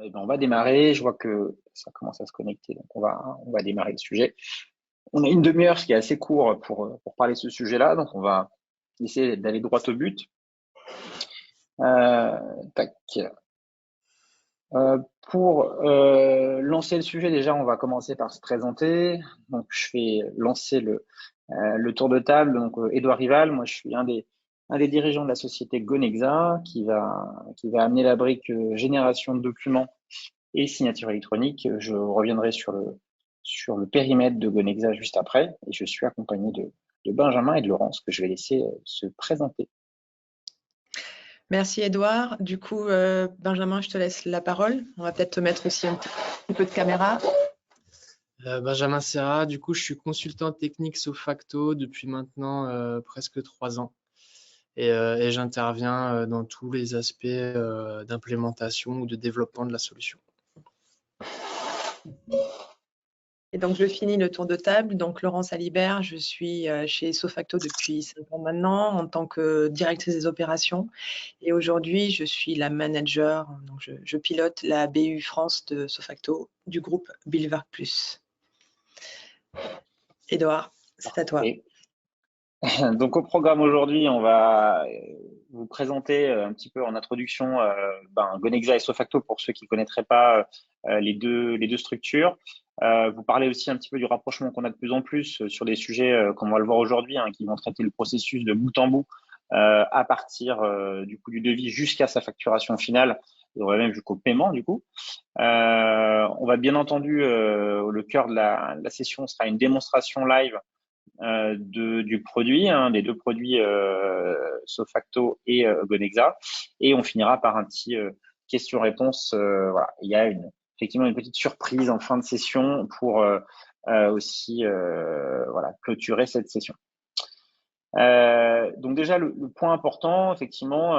Eh ben, on va démarrer. Je vois que ça commence à se connecter, donc on va démarrer le sujet. On a une demi-heure, ce qui est assez court pour parler de ce sujet-là, donc on va essayer d'aller droit au but. Tac. Pour lancer le sujet, déjà, on va commencer par se présenter. Donc, je vais lancer le tour de table. Donc, Édouard Rival, moi, je suis un des dirigeants de la société Gonexa qui va amener la brique génération de documents et signature électronique. Je reviendrai sur le périmètre de Gonexa juste après. Et je suis accompagné de Benjamin et de Laurence que je vais laisser se présenter. Merci Edouard. Du coup, Benjamin, je te laisse la parole. On va peut-être te mettre aussi un petit peu de caméra. Benjamin Serra, du coup, je suis consultant technique Sofacto depuis maintenant presque 3 ans. Et j'interviens dans tous les aspects d'implémentation ou de développement de la solution. Et donc, je finis le tour de table. Donc, Laurence Alibert, je suis chez Sofacto depuis 5 ans maintenant en tant que directrice des opérations. Et aujourd'hui, je suis la manager, donc je pilote la BU France de Sofacto du groupe Bilverk Plus. Édouard, c'est à toi. Donc, au programme aujourd'hui, on va vous présenter un petit peu en introduction Gonexa et Sofacto pour ceux qui ne connaîtraient pas les deux structures. Vous parler aussi un petit peu du rapprochement qu'on a de plus en plus sur des sujets, comme on va le voir aujourd'hui, qui vont traiter le processus de bout en bout à partir du coût du devis jusqu'à sa facturation finale, et on va même jusqu'au paiement du coup. On va bien entendu, le cœur de la session sera une démonstration live du produit, des deux produits Sofacto et Gonexa, et on finira par un petit question-réponse. Voilà. Il y a effectivement une petite surprise en fin de session pour aussi clôturer cette session. Donc déjà le point important, effectivement,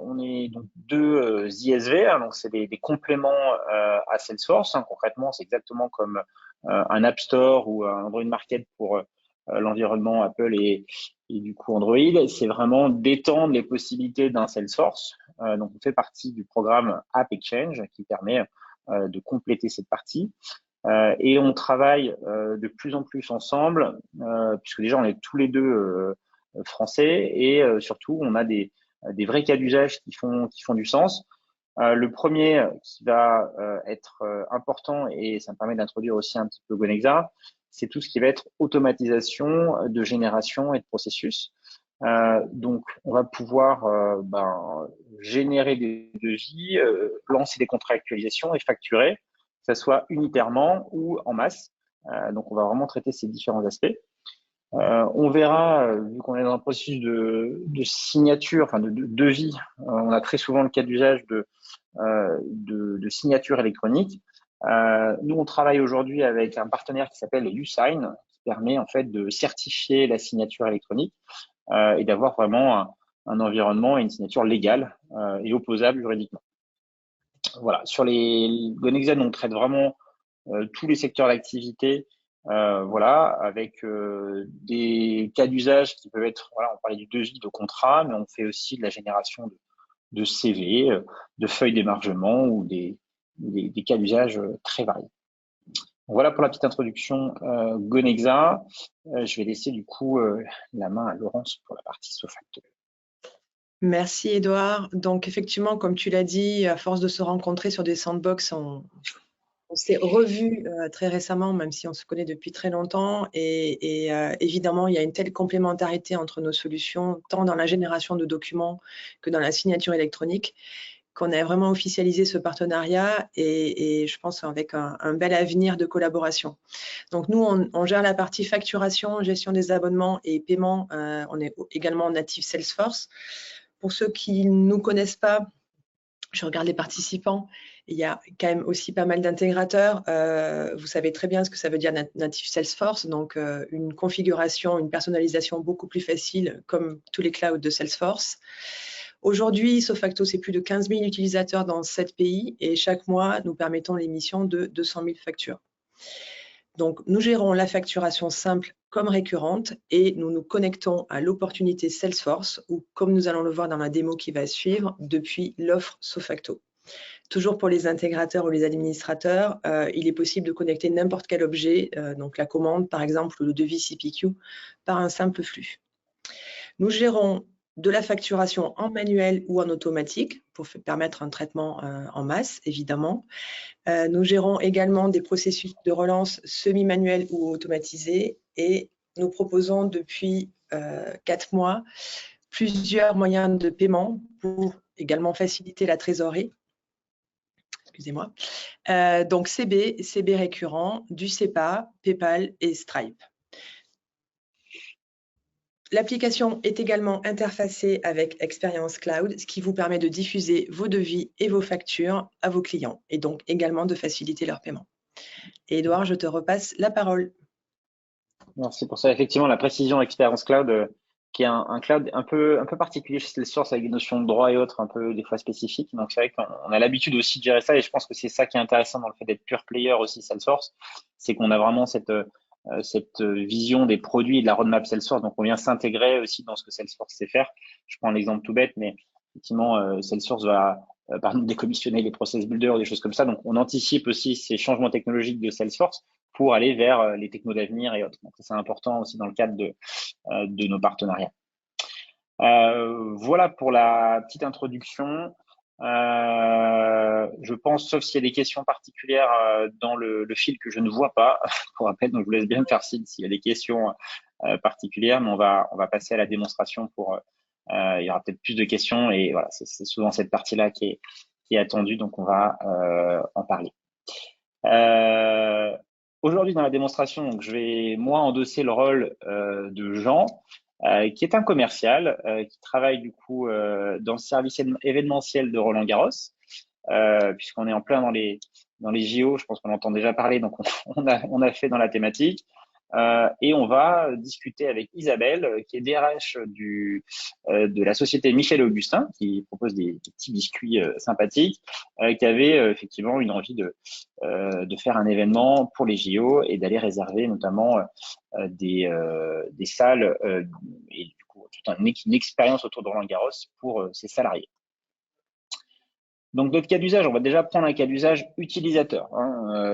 on est donc deux ISV, donc c'est des compléments à Salesforce. Concrètement, c'est exactement comme un App Store ou un Android Market pour l'environnement Apple et du coup Android. C'est vraiment d'étendre les possibilités d'un Salesforce. Donc on fait partie du programme App Exchange qui permet de compléter cette partie. Et on travaille de plus en plus ensemble, puisque déjà on est tous les deux français et surtout on a des vrais cas d'usage qui font du sens. Le premier qui va être important, et ça me permet d'introduire aussi un petit peu Gonexa, c'est tout ce qui va être automatisation de génération et de processus. Donc on va pouvoir générer des devis, lancer des contractualisations et facturer, que ce soit unitairement ou en masse. Donc on va vraiment traiter ces différents aspects. On verra, vu qu'on est dans un processus de signature, enfin de devis, on a très souvent le cas d'usage de signature électronique. Nous, on travaille aujourd'hui avec un partenaire qui s'appelle USign, qui permet en fait de certifier la signature électronique et d'avoir vraiment un environnement et une signature légale et opposable juridiquement. Voilà. Sur les Gonexa, on traite vraiment tous les secteurs d'activité. Avec des cas d'usage qui peuvent être, on parlait du devis de contrat, mais on fait aussi de la génération de CV, de feuilles d'émargement ou des cas d'usage très variés. Voilà pour la petite introduction Gonexa. Je vais laisser du coup la main à Laurence pour la partie Sofacto. Merci Edouard. Donc effectivement, comme tu l'as dit, à force de se rencontrer sur des sandbox, on s'est revus très récemment, même si on se connaît depuis très longtemps. Et évidemment, il y a une telle complémentarité entre nos solutions, tant dans la génération de documents que dans la signature électronique, qu'on a vraiment officialisé ce partenariat et je pense avec un bel avenir de collaboration. Donc nous, on gère la partie facturation, gestion des abonnements et paiement. On est également natif Salesforce. Pour ceux qui ne nous connaissent pas, je regarde les participants. Il y a quand même aussi pas mal d'intégrateurs. Vous savez très bien ce que ça veut dire native Salesforce. Donc, une configuration, une personnalisation beaucoup plus facile, comme tous les clouds de Salesforce. Aujourd'hui, Sofacto, c'est plus de 15 000 utilisateurs dans 7 pays et chaque mois, nous permettons l'émission de 200 000 factures. Donc, nous gérons la facturation simple comme récurrente et nous nous connectons à l'opportunité Salesforce ou, comme nous allons le voir dans la démo qui va suivre, depuis l'offre Sofacto. Toujours pour les intégrateurs ou les administrateurs, il est possible de connecter n'importe quel objet, donc la commande par exemple ou le devis CPQ, par un simple flux. Nous gérons de la facturation en manuel ou en automatique pour permettre un traitement en masse, évidemment. Nous gérons également des processus de relance semi-manuels ou automatisés et nous proposons depuis 4 mois plusieurs moyens de paiement pour également faciliter la trésorerie. Excusez-moi. Donc CB récurrent, du SEPA, PayPal et Stripe. L'application est également interfacée avec Experience Cloud, ce qui vous permet de diffuser vos devis et vos factures à vos clients et donc également de faciliter leur paiement. Et Edouard, je te repasse la parole. Merci pour ça. Effectivement, la précision Experience Cloud, qui est un cloud un peu particulier chez Salesforce avec des notions de droit et autres un peu des fois spécifiques. Donc c'est vrai qu'on a l'habitude aussi de gérer ça et je pense que c'est ça qui est intéressant dans le fait d'être pure player aussi Salesforce, c'est qu'on a vraiment cette vision des produits et de la roadmap Salesforce. Donc on vient s'intégrer aussi dans ce que Salesforce sait faire. Je prends un exemple tout bête, mais effectivement Salesforce va par exemple décommissionner les process builders ou des choses comme ça. Donc on anticipe aussi ces changements technologiques de Salesforce pour aller vers les technos d'avenir et autres. Donc c'est important aussi dans le cadre de nos partenariats. Voilà pour la petite introduction. Je pense, sauf s'il y a des questions particulières dans le fil que je ne vois pas, pour rappel, donc je vous laisse bien me faire signe s'il y a des questions particulières, mais on va passer à la démonstration pour. Il y aura peut-être plus de questions et voilà, c'est souvent cette partie-là qui est attendue, donc on va en parler. Aujourd'hui dans la démonstration, donc je vais moi endosser le rôle de Jean, qui est un commercial qui travaille du coup dans le service événementiel de Roland-Garros, puisqu'on est en plein dans les JO, je pense qu'on entend déjà parler, donc on a fait dans la thématique. Et on va discuter avec Isabelle, qui est DRH de la société Michel Augustin, qui propose des petits biscuits sympathiques, qui avait effectivement une envie de faire un événement pour les JO et d'aller réserver notamment des salles et du coup toute une expérience autour de Roland-Garros pour ses salariés. Donc, d'autres cas d'usage, on va déjà prendre un cas d'usage utilisateur.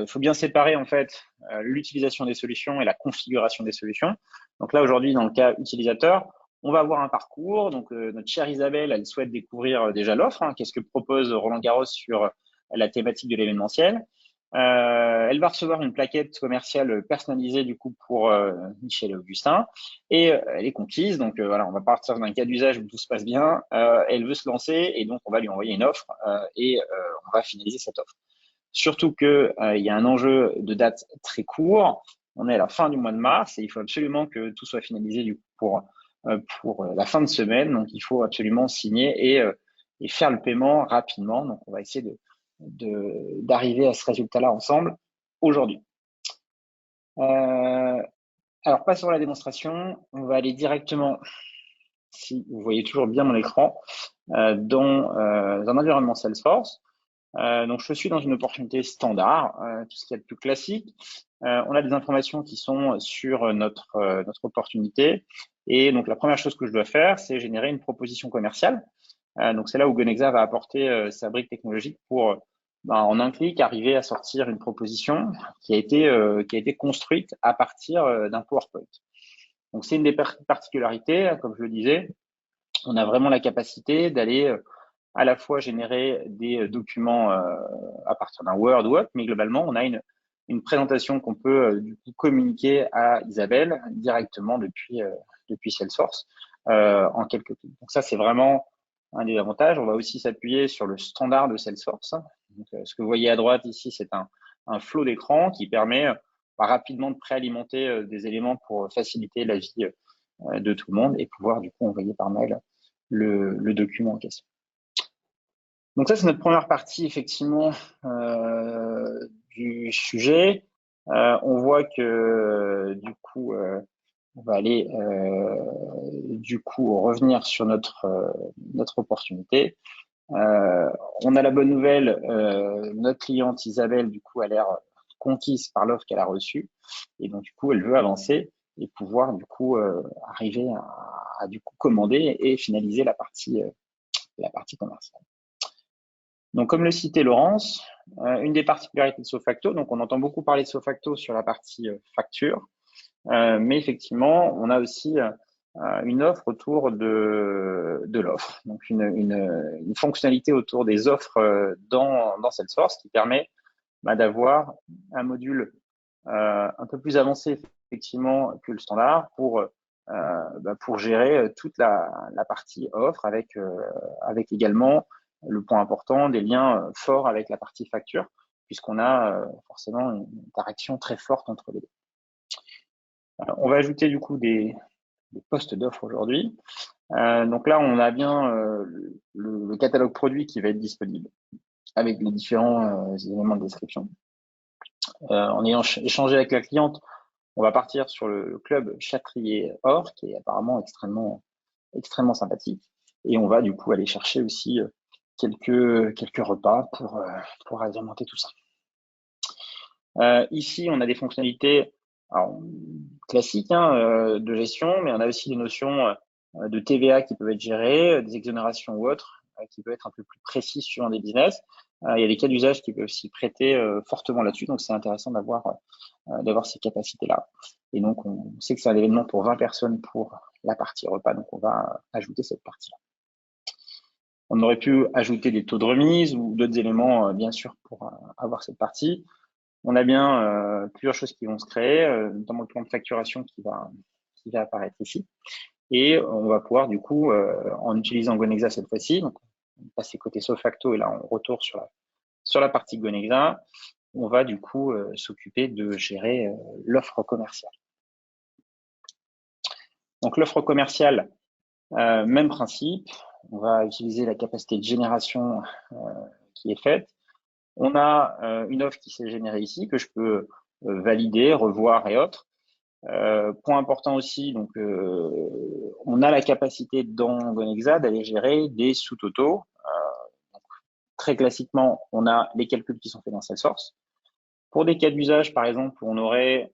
Il faut bien séparer en fait l'utilisation des solutions et la configuration des solutions. Donc là, aujourd'hui, dans le cas utilisateur, on va avoir un parcours. Donc, notre chère Isabelle, elle souhaite découvrir déjà l'offre. Qu'est-ce que propose Roland-Garros sur la thématique de l'événementiel. Elle va recevoir une plaquette commerciale personnalisée du coup pour Michel et Augustin et elle est conquise. Donc voilà, on va partir d'un cas d'usage où tout se passe bien. Elle veut se lancer et donc on va lui envoyer une offre et on va finaliser cette offre. Surtout que il y a un enjeu de date très court. On est à la fin du mois de mars et il faut absolument que tout soit finalisé du coup pour la fin de semaine. Donc il faut absolument signer et faire le paiement rapidement. Donc on va essayer d'arriver à ce résultat-là ensemble aujourd'hui. Alors, passons à la démonstration. On va aller directement, si vous voyez toujours bien mon écran, dans un environnement Salesforce. Donc, je suis dans une opportunité standard, tout ce qu'il y a de plus classique. On a des informations qui sont sur notre opportunité. Et donc, la première chose que je dois faire, c'est générer une proposition commerciale. Donc, c'est là où Gonexa va apporter sa brique technologique pour, en un clic, arriver à sortir une proposition qui a été construite à partir d'un PowerPoint. Donc, c'est une des particularités, comme je le disais. On a vraiment la capacité d'aller à la fois générer des documents à partir d'un Word ou autre, mais globalement, on a une présentation qu'on peut du coup communiquer à Isabelle directement depuis Salesforce en quelques clics. Donc, ça, c'est vraiment un des avantages. On va aussi s'appuyer sur le standard de Salesforce. Donc, ce que vous voyez à droite ici, c'est un flot d'écran qui permet rapidement de préalimenter des éléments pour faciliter la vie de tout le monde et pouvoir du coup envoyer par mail le document en question. Donc ça, c'est notre première partie effectivement du sujet. On voit que du coup, on va aller du coup revenir sur notre opportunité. On a la bonne nouvelle, notre cliente Isabelle du coup a l'air conquise par l'offre qu'elle a reçue et donc du coup elle veut avancer et pouvoir du coup arriver à du coup commander et finaliser la partie commerciale. Donc, comme le citait Laurence, une des particularités de Sofacto, donc on entend beaucoup parler de Sofacto sur la partie facture, mais effectivement, on a aussi une offre autour de l'offre, donc une fonctionnalité autour des offres dans Salesforce qui permet d'avoir un module un peu plus avancé effectivement que le standard pour gérer toute la partie offre avec également le point important des liens forts avec la partie facture, puisqu'on a forcément une interaction très forte entre les deux. Alors, on va ajouter du coup des postes d'offres aujourd'hui. Donc là, on a bien le catalogue produit qui va être disponible avec les différents éléments de description. En ayant échangé avec la cliente, on va partir sur le club Châtrier Or, qui est apparemment extrêmement sympathique. Et on va du coup aller chercher aussi quelques repas pour agrémenter tout ça. Ici, on a des fonctionnalités classiques de gestion, mais on a aussi des notions de TVA qui peuvent être gérées, des exonérations ou autres, qui peuvent être un peu plus précises suivant des business. Il y a des cas d'usage qui peuvent s'y prêter fortement là-dessus, donc c'est intéressant d'avoir ces capacités-là. Et donc, on sait que c'est un événement pour 20 personnes pour la partie repas, donc on va ajouter cette partie-là. On aurait pu ajouter des taux de remise ou d'autres éléments, bien sûr, pour avoir cette partie. On a bien plusieurs choses qui vont se créer, notamment le plan de facturation qui va apparaître ici. Et on va pouvoir, du coup, en utilisant Gonexa cette fois-ci, donc on passe côté Sofacto et là, on retourne sur la partie Gonexa. On va du coup s'occuper de gérer l'offre commerciale. Donc l'offre commerciale, même principe, on va utiliser la capacité de génération qui est faite. On a une offre qui s'est générée ici, que je peux valider, revoir et autres. Point important aussi, donc on a la capacité dans Gonexa d'aller gérer des sous-totaux. Très classiquement, on a les calculs qui sont faits dans Salesforce. Pour des cas d'usage, par exemple, on aurait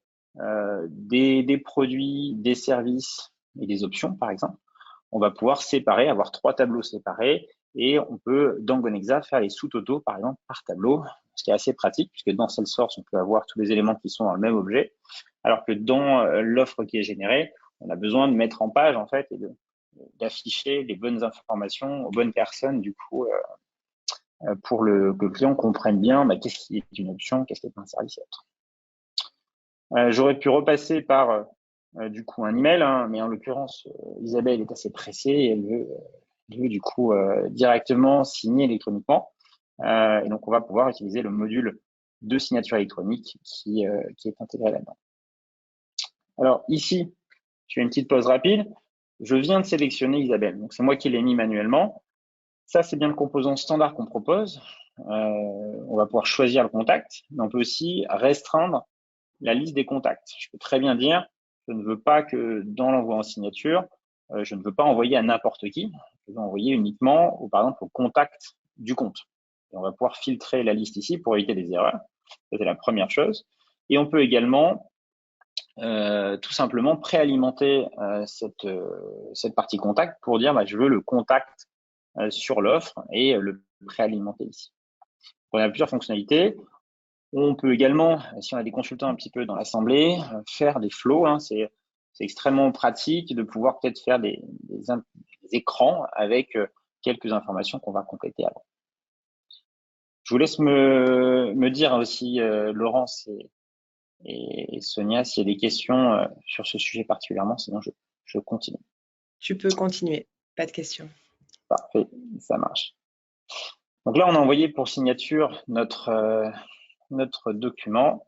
des produits, des services et des options, par exemple. On va pouvoir séparer, avoir 3 tableaux séparés et on peut, dans Gonexa, faire les sous-totaux, par exemple, par tableau, ce qui est assez pratique puisque dans Salesforce, on peut avoir tous les éléments qui sont dans le même objet, alors que dans l'offre qui est générée, on a besoin de mettre en page, en fait, et d'afficher les bonnes informations aux bonnes personnes, du coup, pour que le client comprenne bien qu'est-ce qui est une option, qu'est-ce qui est un service et autre. J'aurais pu repasser par du coup un email, mais en l'occurrence, Isabelle est assez pressée et elle veut du coup directement signer électroniquement. Et donc, on va pouvoir utiliser le module de signature électronique qui est intégré là-dedans. Alors ici, je fais une petite pause rapide. Je viens de sélectionner Isabelle, donc c'est moi qui l'ai mis manuellement. Ça, c'est bien le composant standard qu'on propose. On va pouvoir choisir le contact, mais on peut aussi restreindre la liste des contacts. Je peux très bien dire, je ne veux pas que dans l'envoi en signature, je ne veux pas envoyer à n'importe qui. Je veux envoyer uniquement, par exemple, au contact du compte. Et on va pouvoir filtrer la liste ici pour éviter des erreurs. C'est la première chose. Et on peut également tout simplement préalimenter cette partie contact pour dire je veux le contact sur l'offre et le préalimenter ici. On a plusieurs fonctionnalités. On peut également, si on a des consultants un petit peu dans l'assemblée, faire des flows. C'est extrêmement pratique de pouvoir peut-être faire des écrans avec quelques informations qu'on va compléter avant. Je vous laisse me dire aussi, Laurence et Sonia, s'il y a des questions sur ce sujet particulièrement, sinon je continue. Tu peux continuer, pas de questions. Parfait, ça marche. Donc là, on a envoyé pour signature notre document.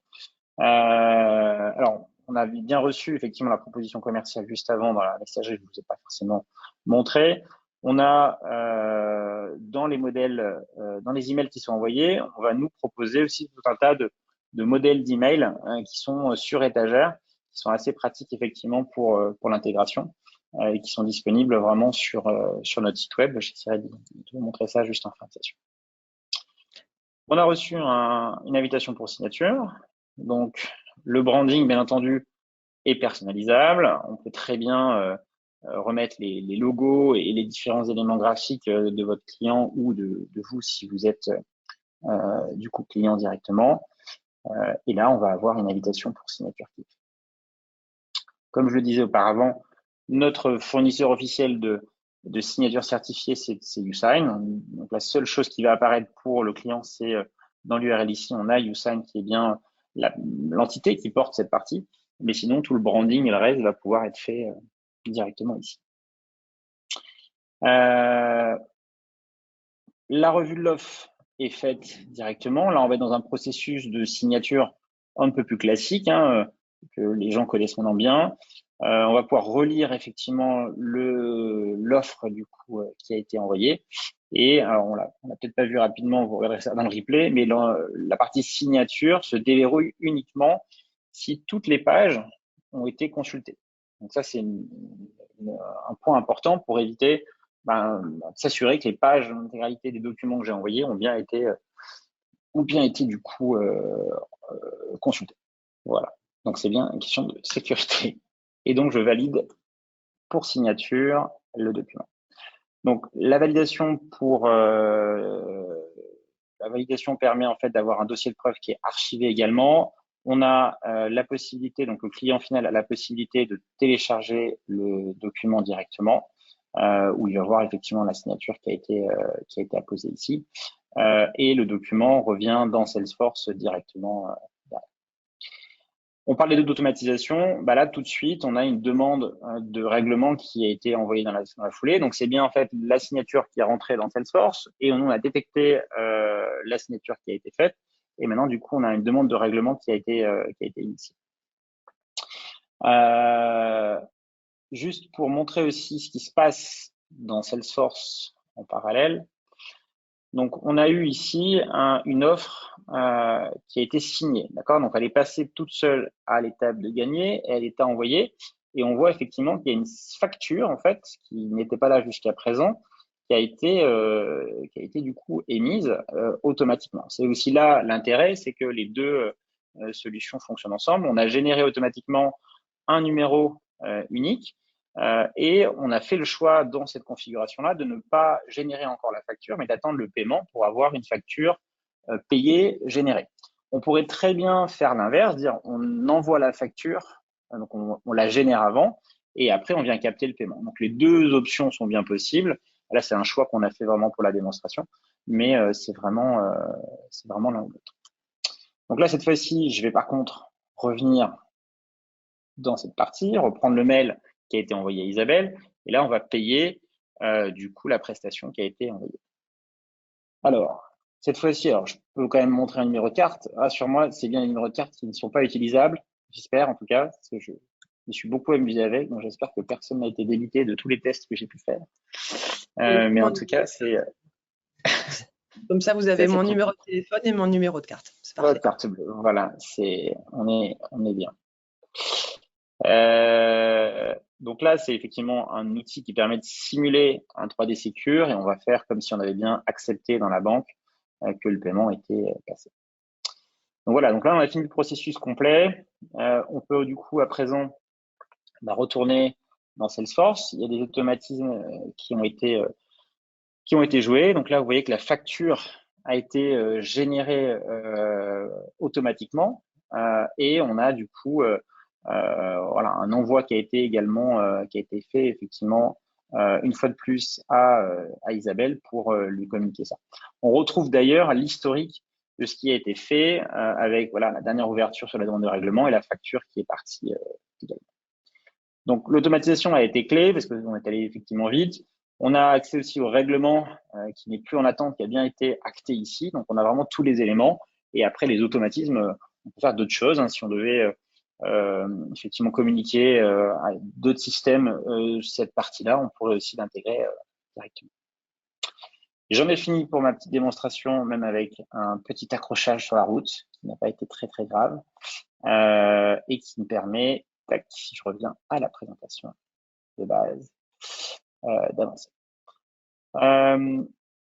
Alors, on avait bien reçu effectivement la proposition commerciale juste avant dans la messagerie, je ne vous ai pas forcément montré. On a dans les modèles, dans les emails qui sont envoyés, on va nous proposer aussi tout un tas de modèles d'emails qui sont sur étagère, qui sont assez pratiques effectivement pour l'intégration et qui sont disponibles vraiment sur notre site web. J'essaierai de vous montrer ça juste en fin de session. On a reçu une invitation pour signature. Donc, le branding, bien entendu, est personnalisable. On peut très bien remettre les logos et les différents éléments graphiques de votre client ou de vous si vous êtes du coup client directement. Et là, on va avoir une invitation pour signature clic. Comme je le disais auparavant, notre fournisseur officiel de signature certifiée, c'est YouSign. Donc, la seule chose qui va apparaître pour le client, c'est dans l'URL ici, on a YouSign qui est bien l'entité qui porte cette partie. Mais sinon, tout le branding et le reste va pouvoir être fait directement ici. La revue de l'offre est faite directement. Là, on va être dans un processus de signature un peu plus classique, hein, que les gens connaissent maintenant bien. On va pouvoir relire effectivement l'offre du coup qui a été envoyée. Et alors on l'a peut-être pas vu rapidement, vous regarderez ça dans le replay, mais la partie signature se déverrouille uniquement si toutes les pages ont été consultées. Donc ça, c'est un point important pour éviter s'assurer que les pages d'intégralité des documents que j'ai envoyés ont bien été du coup consultés. Voilà. Donc c'est bien une question de sécurité. Et donc je valide pour signature le document. Donc la validation permet en fait d'avoir un dossier de preuve qui est archivé également. On a la possibilité, donc le client final a la possibilité de télécharger le document directement, où il va voir effectivement la signature qui a été apposée ici, et le document revient dans Salesforce directement. On parlait d'automatisation. Là, tout de suite, on a une demande de règlement qui a été envoyée dans la foulée. Donc, c'est bien en fait la signature qui est rentrée dans Salesforce et on a détecté la signature qui a été faite. Et maintenant, du coup, on a une demande de règlement qui a été initiée. Juste pour montrer aussi ce qui se passe dans Salesforce en parallèle. Donc, on a eu ici une offre qui a été signée, d'accord? Donc, elle est passée toute seule à l'étape de gagner, et elle est envoyée, et on voit effectivement qu'il y a une facture, en fait, qui n'était pas là jusqu'à présent, qui a été du coup émise automatiquement. C'est aussi là l'intérêt, c'est que les deux solutions fonctionnent ensemble. On a généré automatiquement un numéro unique. Et on a fait le choix dans cette configuration-là de ne pas générer encore la facture, mais d'attendre le paiement pour avoir une facture payée, générée. On pourrait très bien faire l'inverse, dire on envoie la facture, donc on la génère avant, et après on vient capter le paiement. Donc les deux options sont bien possibles. Là, c'est un choix qu'on a fait vraiment pour la démonstration, mais c'est vraiment l'un ou l'autre. Donc là, cette fois-ci, je vais par contre revenir dans cette partie, reprendre le mail qui a été envoyé à Isabelle. Et là, on va payer du coup la prestation qui a été envoyée. Alors, cette fois-ci, je peux quand même montrer un numéro de carte. Rassure-moi, c'est bien les numéros de carte qui ne sont pas utilisables. J'espère en tout cas, parce que je me suis beaucoup amusé avec. Donc, j'espère que personne n'a été débité de tous les tests que j'ai pu faire. Mais en tout cas, c'est… Comme ça, vous avez mon numéro de téléphone et mon numéro de carte. C'est parfait. Carte bleue, voilà, on est bien. Donc là, c'est effectivement un outil qui permet de simuler un 3D Secure et on va faire comme si on avait bien accepté dans la banque que le paiement était passé. Donc voilà, donc là, on a fini le processus complet. On peut du coup à présent retourner dans Salesforce. Il y a des automatismes qui ont été joués. Donc là, vous voyez que la facture a été générée automatiquement et on a du coup voilà, un envoi qui a été également fait effectivement une fois de plus à Isabelle pour lui communiquer ça. On retrouve d'ailleurs l'historique de ce qui a été fait avec voilà la dernière ouverture sur la demande de règlement et la facture qui est partie également. Donc l'automatisation a été clé parce qu'on est allé effectivement vite. On a accès aussi au règlement qui n'est plus en attente, qui a bien été acté ici. Donc on a vraiment tous les éléments. Et après les automatismes, on peut faire d'autres choses. Hein, si on devait effectivement communiquer à d'autres systèmes cette partie-là, on pourrait aussi l'intégrer directement. J'en ai fini pour ma petite démonstration, même avec un petit accrochage sur la route, qui n'a pas été très très grave, et qui me permet, si je reviens à la présentation de base, d'avancer.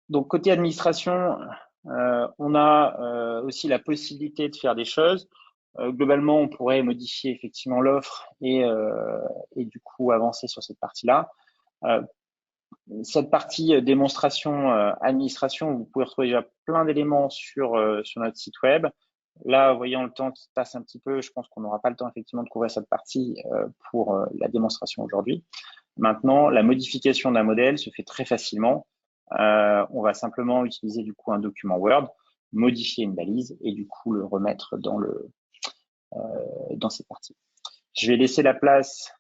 Donc côté administration, on a aussi la possibilité de faire des choses. Globalement, on pourrait modifier effectivement l'offre et du coup avancer sur cette partie-là. Cette partie démonstration, administration, vous pouvez retrouver déjà plein d'éléments sur notre site web. Là, voyant le temps qui passe un petit peu, je pense qu'on n'aura pas le temps effectivement de couvrir cette partie pour la démonstration aujourd'hui. Maintenant, la modification d'un modèle se fait très facilement. On va simplement utiliser du coup un document Word, modifier une balise et du coup le remettre dans cette partie. Je vais laisser la place.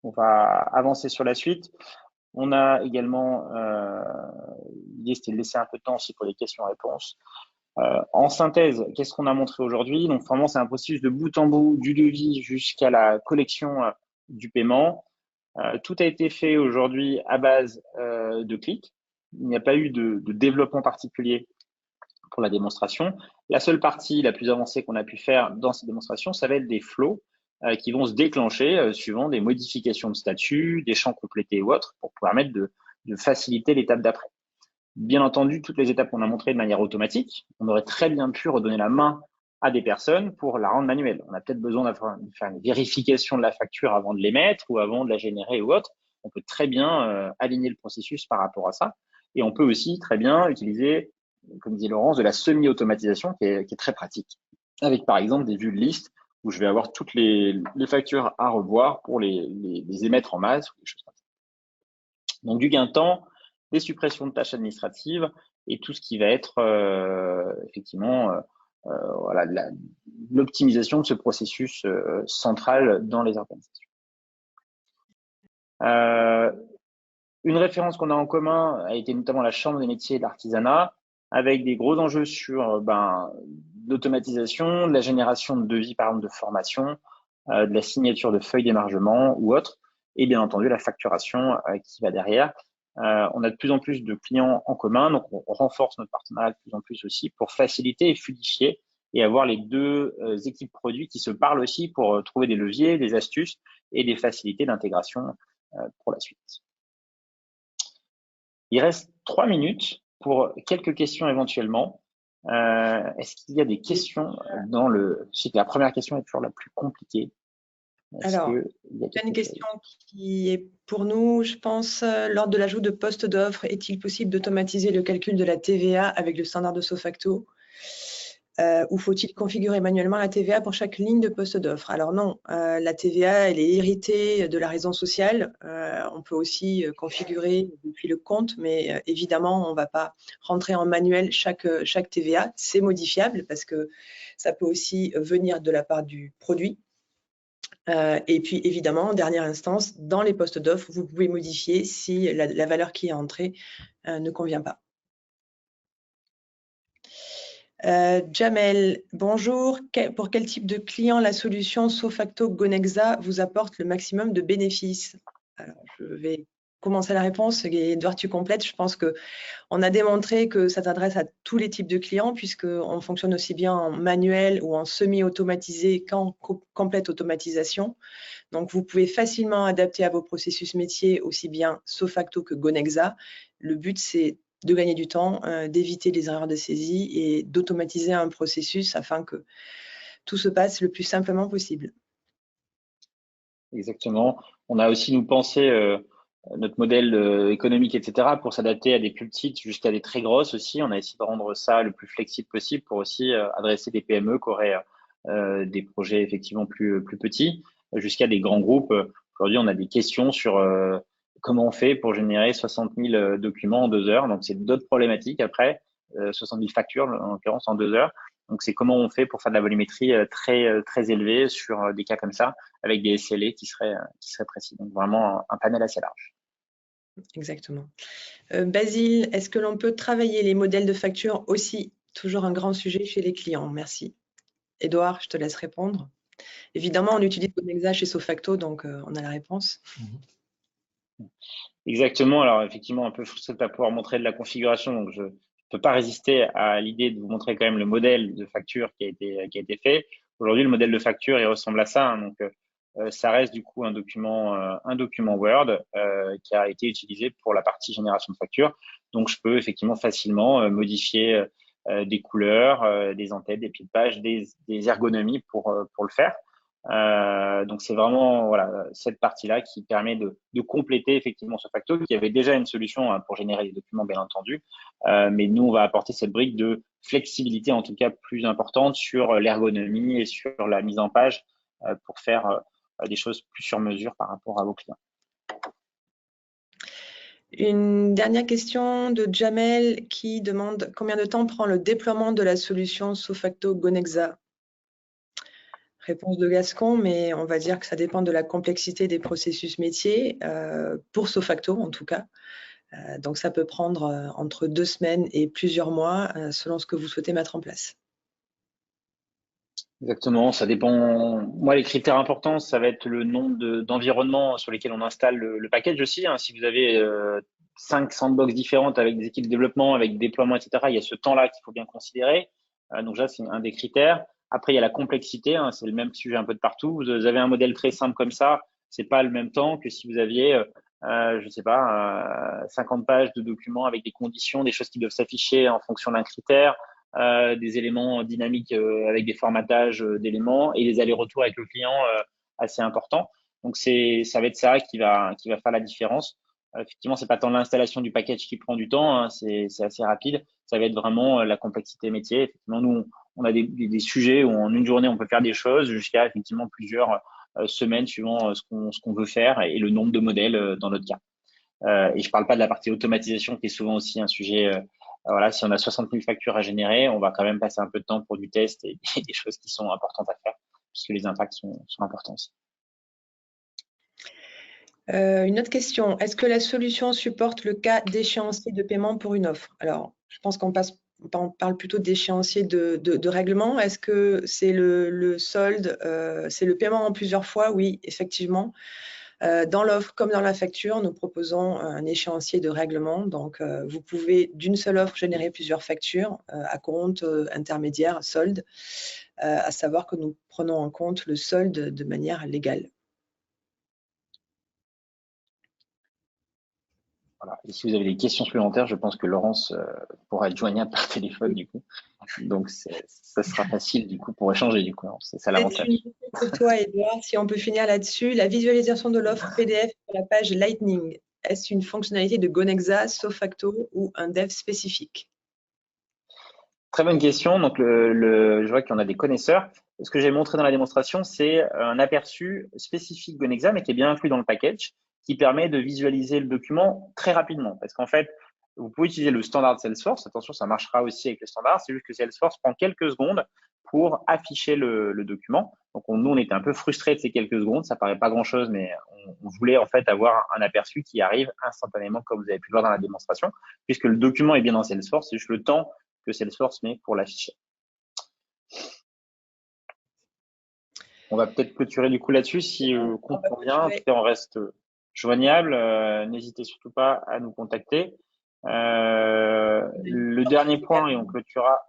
On va avancer sur la suite. On a également, l'idée c'était de laisser un peu de temps aussi pour les questions-réponses. En synthèse, qu'est-ce qu'on a montré aujourd'hui? Donc vraiment, c'est un processus de bout en bout, du devis jusqu'à la collection du paiement. Tout a été fait aujourd'hui à base de clics. Il n'y a pas eu de développement particulier pour la démonstration. La seule partie la plus avancée qu'on a pu faire dans cette démonstration, ça va être des flows qui vont se déclencher suivant des modifications de statut, des champs complétés ou autres pour permettre de faciliter l'étape d'après. Bien entendu, toutes les étapes qu'on a montrées de manière automatique, on aurait très bien pu redonner la main à des personnes pour la rendre manuelle. On a peut-être besoin de faire une vérification de la facture avant de l'émettre ou avant de la générer ou autre. On peut très bien aligner le processus par rapport à ça. Et on peut aussi très bien utiliser, comme disait Laurence, de la semi-automatisation qui est très pratique. Avec par exemple des vues de liste où je vais avoir toutes les factures à revoir pour les émettre en masse ou des choses comme ça. Donc du gain de temps, des suppressions de tâches administratives et tout ce qui va être effectivement voilà, l'optimisation de ce processus central dans les organisations. Une référence qu'on a en commun a été notamment la Chambre des métiers et de l'artisanat, avec des gros enjeux sur l'automatisation, de la génération de devis, par exemple de formation, de la signature de feuilles d'émargement ou autre, et bien entendu la facturation qui va derrière. On a de plus en plus de clients en commun, donc on renforce notre partenariat de plus en plus aussi pour faciliter et fluidifier et avoir les deux équipes produits qui se parlent aussi pour trouver des leviers, des astuces et des facilités d'intégration pour la suite. Il reste 3 minutes pour quelques questions éventuellement. Est-ce qu'il y a des questions dans le… Je sais que la première question est toujours la plus compliquée. Alors, il y a une question qui est pour nous, je pense, lors de l'ajout de postes d'offres, est-il possible d'automatiser le calcul de la TVA avec le standard de Sofacto ou faut-il configurer manuellement la TVA pour chaque ligne de poste d'offre? Alors non, la TVA, elle est héritée de la raison sociale. On peut aussi configurer depuis le compte, mais évidemment, on ne va pas rentrer en manuel chaque TVA. C'est modifiable parce que ça peut aussi venir de la part du produit. Et puis, évidemment, en dernière instance, dans les postes d'offres, vous pouvez modifier si la valeur qui est entrée ne convient pas. Jamel, bonjour. Pour quel type de client la solution Sofacto Gonexa vous apporte le maximum de bénéfices? Alors, je vais commencer la réponse et Edouard, tu complètes. Je pense qu'on a démontré que ça s'adresse à tous les types de clients puisqu'on fonctionne aussi bien en manuel ou en semi-automatisé qu'en complète automatisation. Donc, vous pouvez facilement adapter à vos processus métiers aussi bien Sofacto que Gonexa. Le but, c'est de gagner du temps, d'éviter les erreurs de saisie et d'automatiser un processus afin que tout se passe le plus simplement possible. Exactement. On a aussi, nous, pensé notre modèle économique, etc., pour s'adapter à des plus petites jusqu'à des très grosses aussi. On a essayé de rendre ça le plus flexible possible pour aussi adresser des PME qui auraient des projets effectivement plus petits jusqu'à des grands groupes. Aujourd'hui, on a des questions sur comment on fait pour générer 60 000 documents en 2 heures. Donc, c'est d'autres problématiques après, 60 000 factures en l'occurrence en 2 heures. Donc, c'est comment on fait pour faire de la volumétrie très élevée sur des cas comme ça, avec des SLA qui seraient précis. Donc, vraiment un panel assez large. Exactement. Basile, est-ce que l'on peut travailler les modèles de facture aussi? Toujours un grand sujet chez les clients. Merci. Édouard, je te laisse répondre. Évidemment, on utilise Gonexa chez Sofacto, donc on a la réponse. Exactement. Alors, effectivement, un peu frustré de ne pas pouvoir montrer de la configuration. Donc, je ne peux pas résister à l'idée de vous montrer quand même le modèle de facture qui a été fait. Aujourd'hui, le modèle de facture, il ressemble à ça. Hein. Donc, ça reste du coup un document Word qui a été utilisé pour la partie génération de facture. Donc, je peux effectivement facilement modifier des couleurs, des en-têtes, des pieds de page, des ergonomies pour le faire. Donc c'est vraiment voilà cette partie-là qui permet de compléter effectivement SoFacto, qui avait déjà une solution pour générer des documents bien entendu, mais nous on va apporter cette brique de flexibilité en tout cas plus importante sur l'ergonomie et sur la mise en page pour faire des choses plus sur mesure par rapport à vos clients. Une dernière question de Jamel qui demande combien de temps prend le déploiement de la solution SoFacto Gonexa? Réponse de Gascon, mais on va dire que ça dépend de la complexité des processus métiers, pour SoFacto en tout cas. Donc ça peut prendre entre 2 semaines et plusieurs mois selon ce que vous souhaitez mettre en place. Exactement, ça dépend. Moi, les critères importants, ça va être le nombre d'environnements sur lesquels on installe le package aussi. Si vous avez 5 sandbox différentes avec des équipes de développement, avec des déploiements, etc., il y a ce temps-là qu'il faut bien considérer. Donc là, c'est un des critères. Après, il y a la complexité. C'est le même sujet un peu de partout. Vous avez un modèle très simple comme ça, c'est pas le même temps que si vous aviez, je sais pas, 50 pages de documents avec des conditions, des choses qui doivent s'afficher en fonction d'un critère. Des éléments dynamiques avec des formatages d'éléments et des allers-retours avec le client assez importants. Donc ça va être ça qui va faire la différence. Effectivement, c'est pas tant l'installation du package qui prend du temps, c'est assez rapide. Ça va être vraiment la complexité métier. Effectivement, nous on a des sujets où en une journée on peut faire des choses jusqu'à effectivement plusieurs semaines suivant ce qu'on veut faire et le nombre de modèles dans notre cas. Et je parle pas de la partie automatisation qui est souvent aussi un sujet. Voilà, si on a 60 000 factures à générer, on va quand même passer un peu de temps pour du test et des choses qui sont importantes à faire puisque les impacts sont importants aussi. Une autre question, est-ce que la solution supporte le cas d'échéancier de paiement pour une offre? Alors, je pense qu'on parle plutôt d'échéancier de règlement. Est-ce que c'est le solde, c'est le paiement en plusieurs fois? Oui, effectivement. Dans l'offre comme dans la facture, nous proposons un échéancier de règlement. Donc, vous pouvez d'une seule offre générer plusieurs factures à compte, intermédiaire, solde, à savoir que nous prenons en compte le solde de manière légale. Voilà. Et si vous avez des questions supplémentaires, je pense que Laurence pourra être joignable par téléphone du coup. Donc, ça sera facile du coup pour échanger du coup. C'est ça l'avantage. Une question pour toi, Edouard, si on peut finir là-dessus. La visualisation de l'offre PDF sur la page Lightning, est-ce une fonctionnalité de Gonexa, SoFacto ou un dev spécifique? Très bonne question. Donc, je vois qu'il y en a des connaisseurs. Ce que j'ai montré dans la démonstration, c'est un aperçu spécifique Gonexa, mais qui est bien inclus dans le package, qui permet de visualiser le document très rapidement. Parce qu'en fait, vous pouvez utiliser le standard Salesforce. Attention, ça marchera aussi avec le standard. C'est juste que Salesforce prend quelques secondes pour afficher le document. Donc, nous, on était un peu frustrés de ces quelques secondes. Ça paraît pas grand-chose, mais on voulait en fait avoir un aperçu qui arrive instantanément, comme vous avez pu le voir dans la démonstration, puisque le document est bien dans Salesforce. C'est juste le temps que Salesforce met pour l'afficher. On va peut-être clôturer du coup là-dessus si compte convient. En tout cas, on reste joignable. N'hésitez surtout pas à nous contacter. Le dernier point et on clôturera.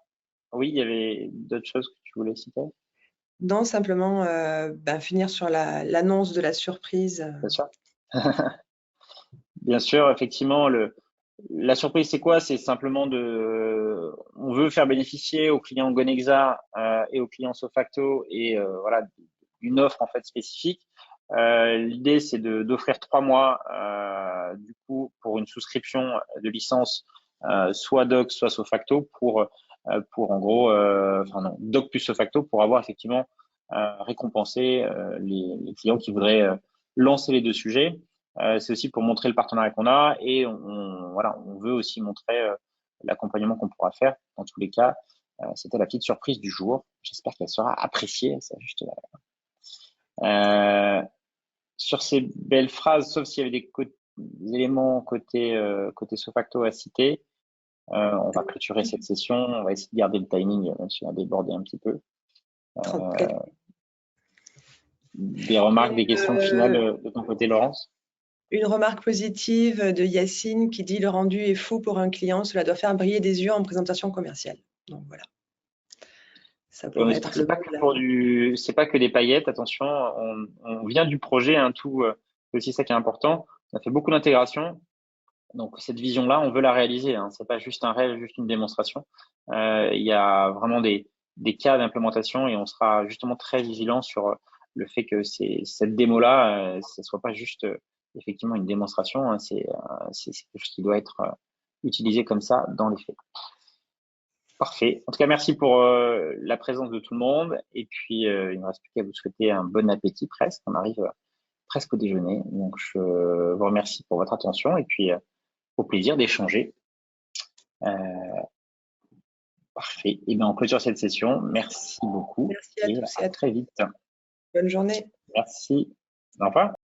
Oui, il y avait d'autres choses que tu voulais citer? Non, simplement finir sur l'annonce de la surprise. Bien sûr. Bien sûr, effectivement, la surprise, c'est quoi? C'est simplement on veut faire bénéficier aux clients Gonexa et aux clients SoFacto et voilà d'une offre en fait spécifique. L'idée, c'est d'offrir 3 mois du coup pour une souscription de licence soit Doc, soit SoFacto pour en gros, Doc plus SoFacto pour avoir effectivement récompensé les clients qui voudraient lancer les deux sujets. C'est aussi pour montrer le partenariat qu'on a et on veut aussi montrer l'accompagnement qu'on pourra faire. Dans tous les cas, c'était la petite surprise du jour. J'espère qu'elle sera appréciée. Ça juste sur ces belles phrases, sauf s'il y avait des éléments côté SoFacto à citer, on va clôturer cette session. On va essayer de garder le timing, même si on a débordé un petit peu. Des remarques, des questions finales de ton côté, Laurence? Une remarque positive de Yacine qui dit « Le rendu est fou pour un client, cela doit faire briller des yeux en présentation commerciale ». Donc voilà. Ça pourrait être c'est pas que des paillettes, attention, on vient du projet, tout, c'est aussi ça qui est important. On a fait beaucoup d'intégration. Donc cette vision-là, on veut la réaliser. Hein. C'est pas juste un rêve, juste une démonstration. Il y a vraiment des cas d'implémentation et on sera justement très vigilant sur le fait que cette démo-là, ce soit pas juste effectivement une démonstration. Hein. C'est quelque chose qui doit être utilisé comme ça dans les faits. Parfait. En tout cas, merci pour la présence de tout le monde. Et puis, il ne me reste plus qu'à vous souhaiter un bon appétit presque. On arrive presque au déjeuner. Donc, je vous remercie pour votre attention et puis au plaisir d'échanger. Parfait. Et bien, on clôture cette session. Merci beaucoup. Merci à tous et à très vite. Bonne journée. Merci. Au revoir.